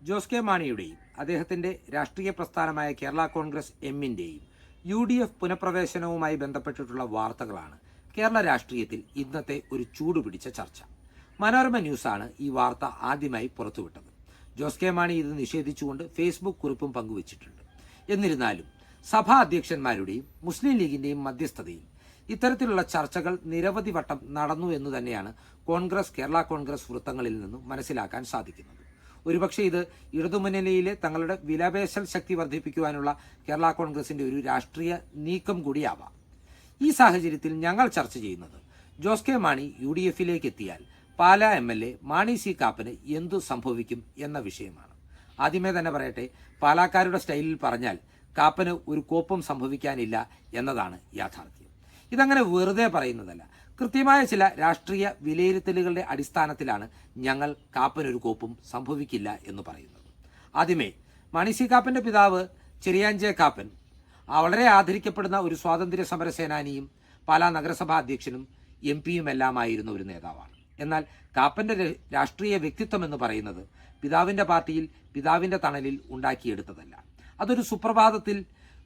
Jose K മാണിയുടെയും അദ്ദേഹത്തിൻ്റെ രാഷ്ട്രീയ പ്രസ്ഥാനമായ Kerala Congress എമ്മിൻ്റെയും UDF പുനഃപ്രവേശനവുമായി ബന്ധപ്പെട്ടിട്ടുള്ള വാർത്തകളാണ് കേരള രാഷ്ട്രീയത്തിൽ ഇന്നത്തെ ഒരു ചൂടുപിടിച്ച ചർച്ച. മനോരമ ന്യൂസാണ് ഈ വാർത്ത ആദ്യമായി പുറത്തുവിട്ടത്. ജോസ് കെ മാണി ഇത് നിഷേധിച്ചുകൊണ്ട് ഫേസ്ബുക്ക് കുറിപ്പും പങ്കുവച്ചിട്ടുണ്ട്. എന്നിരുന്നാലും സഭാ അധ്യക്ഷന്മാരുടെയും മുസ്ലിം ലീഗിൻ്റെയും മധ്യസ്ഥതയിൽ ഇത്തരത്തിലുള്ള ചർച്ചകൾ നിരവധി വട്ടം നടന്നു എന്ന് തന്നെയാണ് കേരള കോൺഗ്രസ് വൃത്തങ്ങളിൽ നിന്നും മനസ്സിലാക്കാൻ സാധിക്കുന്നത്. ഒരുപക്ഷെ ഇത് ഇടതുമുന്നണിയിലെ തങ്ങളുടെ വിലപേശൽ ശക്തി വർദ്ധിപ്പിക്കുവാനുള്ള കേരള കോൺഗ്രസിന്റെ ഒരു രാഷ്ട്രീയ നീക്കം കൂടിയാവാം. ഈ സാഹചര്യത്തിൽ ഞങ്ങൾ ചർച്ച ചെയ്യുന്നത് ജോസ് കെ മാണി UDFിലേക്ക് എത്തിയാൽ പാലാ MLA മാണി സി കാപ്പന് എന്തു സംഭവിക്കും എന്ന വിഷയമാണ്. ആദ്യമേ തന്നെ പറയട്ടെ, പാലാക്കാരുടെ സ്റ്റൈലിൽ പറഞ്ഞാൽ കാപ്പന് ഒരു കോപ്പും സംഭവിക്കാനില്ല എന്നതാണ് യാഥാർത്ഥ്യം. ഇതങ്ങനെ വെറുതെ പറയുന്നതല്ല, കൃത്യമായ ചില രാഷ്ട്രീയ വിലയിരുത്തലുകളുടെ അടിസ്ഥാനത്തിലാണ് ഞങ്ങൾ കാപ്പനൊരു കോപ്പും സംഭവിക്കില്ല എന്ന് പറയുന്നത്. ആദ്യമേ, മാണി സി കാപ്പൻ്റെ പിതാവ് ചെറിയാഞ്ചേ കാപ്പൻ വളരെ ആദരിക്കപ്പെടുന്ന ഒരു സ്വാതന്ത്ര്യ സമര സേനാനിയും പാലാ നഗരസഭാ അധ്യക്ഷനും MP എല്ലാമായിരുന്ന ഒരു നേതാവാണ്. എന്നാൽ കാപ്പൻ്റെ രാഷ്ട്രീയ വ്യക്തിത്വം എന്ന് പറയുന്നത് പിതാവിൻ്റെ പാർട്ടിയിൽ പിതാവിൻ്റെ തണലിൽ ഉണ്ടാക്കിയെടുത്തതല്ല. അതൊരു സുപ്രഭാതത്തിൽ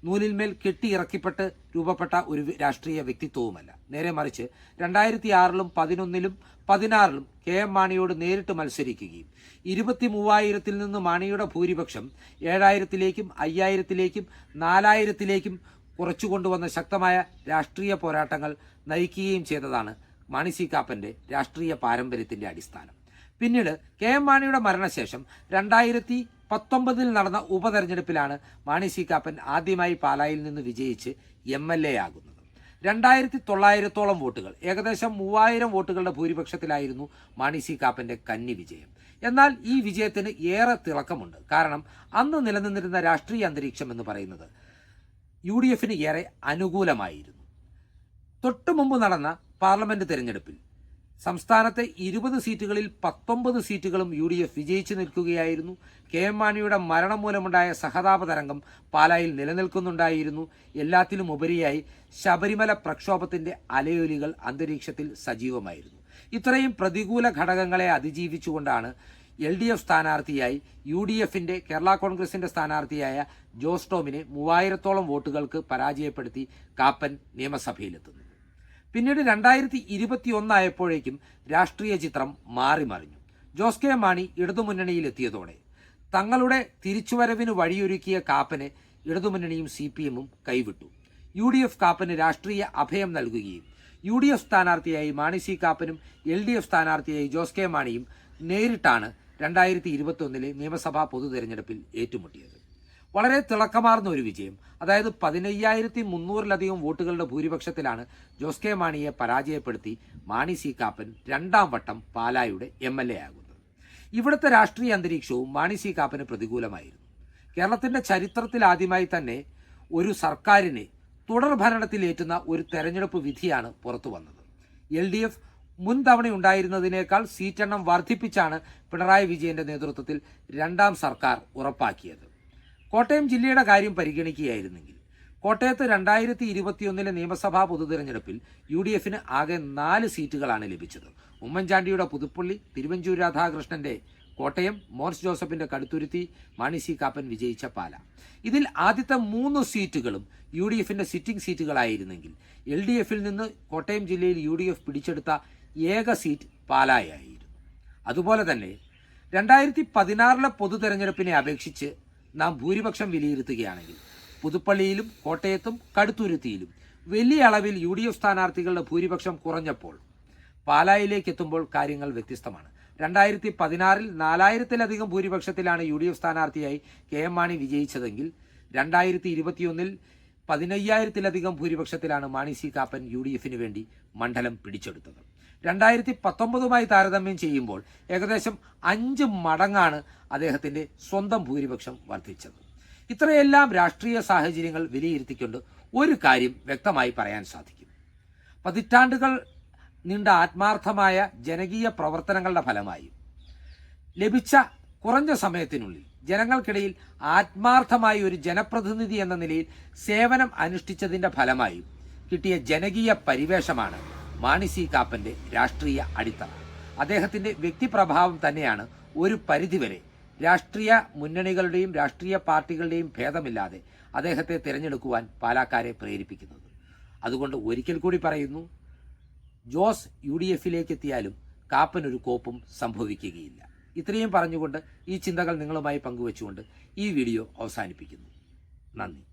നൂലിന്മേൽ കെട്ടിയിറക്കിപ്പെട്ട് രൂപപ്പെട്ട ഒരു രാഷ്ട്രീയ വ്യക്തിത്വവുമല്ല. നേരെ മറിച്ച് 2006-ലും 2011-ലും 2016-ലും KM മാണിയോട് നേരിട്ട് മത്സരിക്കുകയും 23,000-ൽ നിന്ന് മാണിയുടെ ഭൂരിപക്ഷം 7,000-ലേക്കും 5,000-ലേക്കും 4,000-ലേക്കും കുറച്ചുകൊണ്ടുവന്ന ശക്തമായ രാഷ്ട്രീയ പോരാട്ടങ്ങൾ നയിക്കുകയും ചെയ്തതാണ് മാണി സി കാപ്പൻ്റെ രാഷ്ട്രീയ പാരമ്പര്യത്തിൻ്റെ അടിസ്ഥാനം. പിന്നീട് KM മാണിയുടെ മരണശേഷം 2019-ൽ നടന്ന ഉപതെരഞ്ഞെടുപ്പിലാണ് മാണി സി കാപ്പൻ ആദ്യമായി പാലായിൽ നിന്ന് വിജയിച്ച് MLA ആകുന്നത്. 2,900-ഓളം വോട്ടുകൾ, ഏകദേശം 3,000 വോട്ടുകളുടെ ഭൂരിപക്ഷത്തിലായിരുന്നു മാണി സി കാപ്പൻ്റെ കന്നി വിജയം. എന്നാൽ ഈ വിജയത്തിന് ഏറെ തിളക്കമുണ്ട്. കാരണം അന്ന് നിലനിന്നിരുന്ന രാഷ്ട്രീയ അന്തരീക്ഷം എന്ന് പറയുന്നത് UDFന് ഏറെ അനുകൂലമായിരുന്നു. തൊട്ടു മുമ്പ് നടന്ന പാർലമെന്റ് തെരഞ്ഞെടുപ്പിൽ സംസ്ഥാനത്തെ 20 സീറ്റുകളിൽ 19 സീറ്റുകളും UDF വിജയിച്ചു നിൽക്കുകയായിരുന്നു. KM മാണിയുടെ മരണം മൂലമുണ്ടായ സഹതാപ തരംഗം പാലായിൽ നിലനിൽക്കുന്നുണ്ടായിരുന്നു. എല്ലാത്തിലും ഉപരിയായി ശബരിമല പ്രക്ഷോഭത്തിന്റെ അലയൊലികൾ അന്തരീക്ഷത്തിൽ സജീവമായിരുന്നു. ഇത്രയും പ്രതികൂല ഘടകങ്ങളെ അതിജീവിച്ചുകൊണ്ടാണ് LDF സ്ഥാനാർത്ഥിയായി UDFന്റെ കേരള കോൺഗ്രസിന്റെ സ്ഥാനാർത്ഥിയായ ജോസ് ടോമിനെ 3,000-ഓളം വോട്ടുകൾക്ക് പരാജയപ്പെടുത്തി കാപ്പൻ നിയമസഭയിലെത്തുന്നത്. പിന്നീട് 2021 ആയപ്പോഴേക്കും രാഷ്ട്രീയ ചിത്രം മാറിമറിഞ്ഞു. ജോസ് കെ മാണി ഇടതുമുന്നണിയിലെത്തിയതോടെ തങ്ങളുടെ തിരിച്ചുവരവിന് വഴിയൊരുക്കിയ കാപ്പനെ ഇടതുമുന്നണിയും CPM-ഉം കൈവിട്ടു. UDF കാപ്പന് രാഷ്ട്രീയ അഭയം നൽകുകയും UDF സ്ഥാനാർത്ഥിയായി മാണി സി കാപ്പനും LDF സ്ഥാനാർത്ഥിയായി ജോസ് കെ മാണിയും നേരിട്ടാണ് 2021-ലെ നിയമസഭാ പൊതു തെരഞ്ഞെടുപ്പിൽ ഏറ്റുമുട്ടിയത്. വളരെ തിളക്കമാർന്ന ഒരു വിജയം, അതായത് 15,300-ലധികം വോട്ടുകളുടെ ഭൂരിപക്ഷത്തിലാണ് ജോസ് കെ മാണിയെ പരാജയപ്പെടുത്തി മാണി സി കാപ്പൻ 2ാം വട്ടം പാലായുടെ MLA ആകുന്നത്. ഇവിടുത്തെ രാഷ്ട്രീയ അന്തരീക്ഷവും മാണി സി കാപ്പന് പ്രതികൂലമായിരുന്നു. കേരളത്തിൻ്റെ ചരിത്രത്തിൽ ആദ്യമായി തന്നെ ഒരു സർക്കാരിനെ തുടർ ഭരണത്തിലേറ്റുന്ന ഒരു തെരഞ്ഞെടുപ്പ് വിധിയാണ് പുറത്തു വന്നത്. LDF മുൻ തവണ ഉണ്ടായിരുന്നതിനേക്കാൾ സീറ്റെണ്ണം വർദ്ധിപ്പിച്ചാണ് പിണറായി വിജയന്റെ നേതൃത്വത്തിൽ 2ാം സർക്കാർ ഉറപ്പാക്കിയത്. കോട്ടയം ജില്ലയുടെ കാര്യം പരിഗണിക്കുകയായിരുന്നെങ്കിൽ കോട്ടയത്ത് 2021-ലെ നിയമസഭാ പൊതുതെരഞ്ഞെടുപ്പിൽ UDFന് ആകെ 4 സീറ്റുകളാണ് ലഭിച്ചത്. ഉമ്മൻചാണ്ടിയുടെ പുതുപ്പള്ളി, തിരുവഞ്ചൂർ രാധാകൃഷ്ണന്റെ കോട്ടയം, മോൻസ് ജോസഫിന്റെ കടുത്തുരുത്തി, മാണി സി കാപ്പൻ വിജയിച്ച പാല. ഇതിൽ ആദ്യത്തെ 3 സീറ്റുകളും UDFന്റെ സിറ്റിംഗ് സീറ്റുകളായിരുന്നെങ്കിൽ LDFിൽ നിന്ന് കോട്ടയം ജില്ലയിൽ UDF പിടിച്ചെടുത്ത ഏക സീറ്റ് പാലായായിരുന്നു. അതുപോലെ തന്നെ 2016-ലെ പൊതു തെരഞ്ഞെടുപ്പിനെ അപേക്ഷിച്ച് നാം ഭൂരിപക്ഷം വിലയിരുത്തുകയാണെങ്കിൽ പുതുപ്പള്ളിയിലും കോട്ടയത്തും കടുത്തുരുത്തിയിലും വലിയ അളവിൽ UDF സ്ഥാനാർത്ഥികളുടെ ഭൂരിപക്ഷം കുറഞ്ഞപ്പോൾ പാലായിലേക്ക് എത്തുമ്പോൾ കാര്യങ്ങൾ വ്യത്യസ്തമാണ്. 2016-ൽ 4,000-ലധികം ഭൂരിപക്ഷത്തിലാണ് UDF സ്ഥാനാർത്ഥിയായി KM മാണി വിജയിച്ചതെങ്കിൽ 2021-ൽ 15,000-ലധികം ഭൂരിപക്ഷത്തിലാണ് മാണി സി കാപ്പൻ UDFന് വേണ്ടി മണ്ഡലം പിടിച്ചെടുത്തത്. 2019-മായി താരതമ്യം ചെയ്യുമ്പോൾ ഏകദേശം 5 മടങ്ങാണ് അദ്ദേഹത്തിൻ്റെ സ്വന്തം ഭൂരിപക്ഷം വർദ്ധിച്ചത്. ഇത്രയെല്ലാം രാഷ്ട്രീയ സാഹചര്യങ്ങൾ വിലയിരുത്തിക്കൊണ്ട് ഒരു കാര്യം വ്യക്തമായി പറയാൻ സാധിക്കും. പതിറ്റാണ്ടുകൾ നീണ്ട ആത്മാർത്ഥമായ ജനകീയ പ്രവർത്തനങ്ങളുടെ ഫലമായി ലഭിച്ച കുറഞ്ഞ സമയത്തിനുള്ളിൽ ജനങ്ങൾക്കിടയിൽ ആത്മാർത്ഥമായ ഒരു ജനപ്രതിനിധി എന്ന നിലയിൽ സേവനം അനുഷ്ഠിച്ചതിൻ്റെ ഫലമായി കിട്ടിയ ജനകീയ പരിവേഷമാണ് മാണി സി കാപ്പൻ്റെ രാഷ്ട്രീയ അടിത്തറ. അദ്ദേഹത്തിൻ്റെ വ്യക്തിപ്രഭാവം തന്നെയാണ് ഒരു പരിധിവരെ രാഷ്ട്രീയ മുന്നണികളുടെയും രാഷ്ട്രീയ പാർട്ടികളുടെയും ഭേദമില്ലാതെ അദ്ദേഹത്തെ തിരഞ്ഞെടുക്കുവാൻ പാലാക്കാരെ പ്രേരിപ്പിക്കുന്നത്. അതുകൊണ്ട് ഒരിക്കൽ കൂടി പറയുന്നു, ജോസ് UDFിലേക്ക് എത്തിയാലും കാപ്പനൊരു കോപ്പും സംഭവിക്കുകയില്ല. ഇത്രയും പറഞ്ഞുകൊണ്ട് ഈ ചിന്തകൾ നിങ്ങളുമായി പങ്കുവെച്ചുകൊണ്ട് ഈ വീഡിയോ അവസാനിപ്പിക്കുന്നു. നന്ദി.